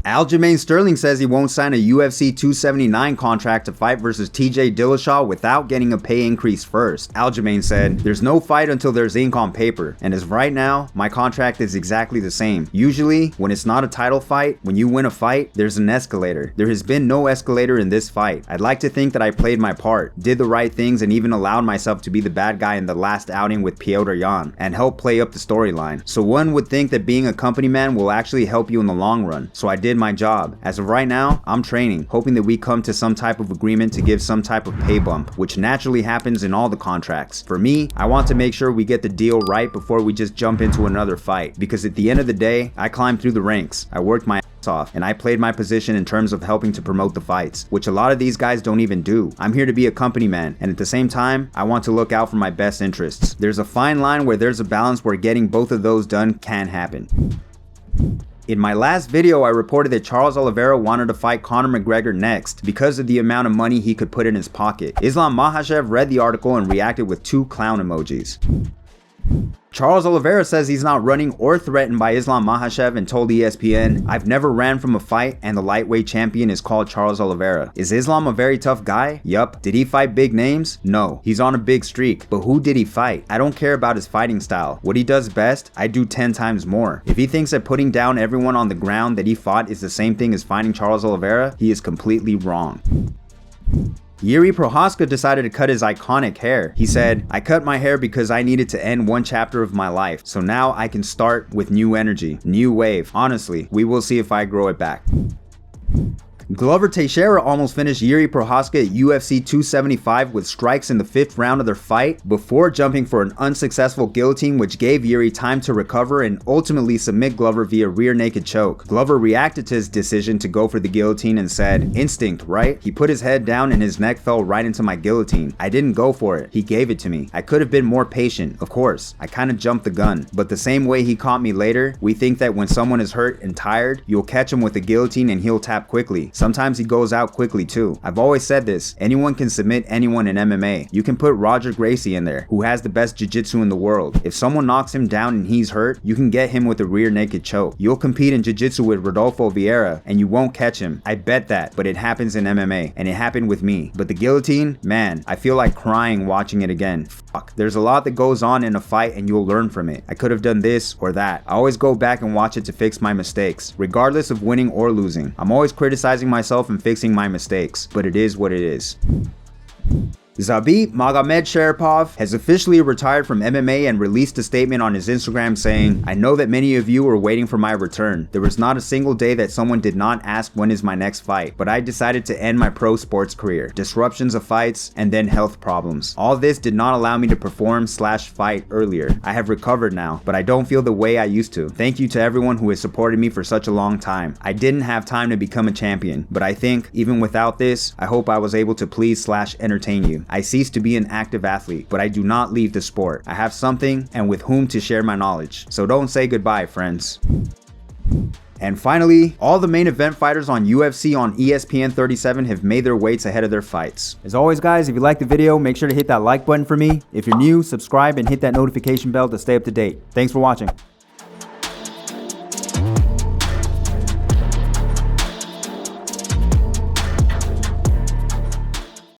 Aljamain Sterling says he won't sign a UFC 279 contract to fight versus TJ Dillashaw without getting a pay increase first. Aljamain said, "There's no fight until there's ink on paper, and as of right now, my contract is exactly the same. Usually, when it's not a title fight, when you win a fight, there's an escalator. There has been no escalator in this fight. I'd like to think that I played my part, did the right things, and even allowed myself to be the bad guy in the last outing with Petr Yan, and help play up the storyline. So one would think that being a company man will actually help you in the long run. So I did my job. As of right now, I'm training, hoping that we come to some type of agreement to give some type of pay bump, which naturally happens in all the contracts. For me, I want to make sure we get the deal right before we just jump into another fight, because at the end of the day, I climbed through the ranks, I worked my ass off, and I played my position in terms of helping to promote the fights, which a lot of these guys don't even do. I'm here to be a company man, and at the same time, I want to look out for my best interests. There's a fine line where there's a balance where getting both of those done can happen." In my last video, I reported that Charles Oliveira wanted to fight Conor McGregor next because of the amount of money he could put in his pocket. Islam Makhachev read the article and reacted with 2 clown emojis. Charles Oliveira says he's not running or threatened by Islam Makhachev and told ESPN, "I've never ran from a fight and the lightweight champion is called Charles Oliveira. Is Islam a very tough guy? Yup. Did he fight big names? No. He's on a big streak. But who did he fight? I don't care about his fighting style. What he does best, I do 10 times more. If he thinks that putting down everyone on the ground that he fought is the same thing as fighting Charles Oliveira, he is completely wrong." Jiri Prochazka decided to cut his iconic hair. He said, "I cut my hair because I needed to end one chapter of my life, so now I can start with new energy, new wave. Honestly, we will see if I grow it back." Glover Teixeira almost finished Jiri Prochazka at UFC 275 with strikes in the 5th round of their fight before jumping for an unsuccessful guillotine, which gave Jiri time to recover and ultimately submit Glover via rear naked choke. Glover reacted to his decision to go for the guillotine and said, "Instinct, right? He put his head down and his neck fell right into my guillotine. I didn't go for it. He gave it to me. I could have been more patient, of course. I kind of jumped the gun. But the same way he caught me later, we think that when someone is hurt and tired, you'll catch him with a guillotine and he'll tap quickly. Sometimes he goes out quickly too. I've always said this, anyone can submit anyone in MMA. You can put Roger Gracie in there, who has the best jiu-jitsu in the world. If someone knocks him down and he's hurt, you can get him with a rear naked choke. You'll compete in jiu-jitsu with Rodolfo Vieira and you won't catch him. I bet that, but it happens in MMA, and it happened with me. But the guillotine, man, I feel like crying watching it again. Fuck. There's a lot that goes on in a fight and you'll learn from it. I could have done this or that. I always go back and watch it to fix my mistakes, regardless of winning or losing. I'm always criticizing myself and fixing my mistakes, but it is what it is." Zabit Magomedsharipov has officially retired from MMA and released a statement on his Instagram saying, "I know that many of you were waiting for my return. There was not a single day that someone did not ask when is my next fight, but I decided to end my pro sports career. Disruptions of fights and then health problems. All this did not allow me to perform/fight earlier. I have recovered now, but I don't feel the way I used to. Thank you to everyone who has supported me for such a long time. I didn't have time to become a champion, but I think even without this, I hope I was able to please/entertain you. I ceased to be an active athlete, but I do not leave the sport. I have something and with whom to share my knowledge. So don't say goodbye, friends." And finally, all the main event fighters on UFC on ESPN 37 have made their weights ahead of their fights. As always guys, if you liked the video, make sure to hit that like button for me. If you're new, subscribe and hit that notification bell to stay up to date. Thanks for watching.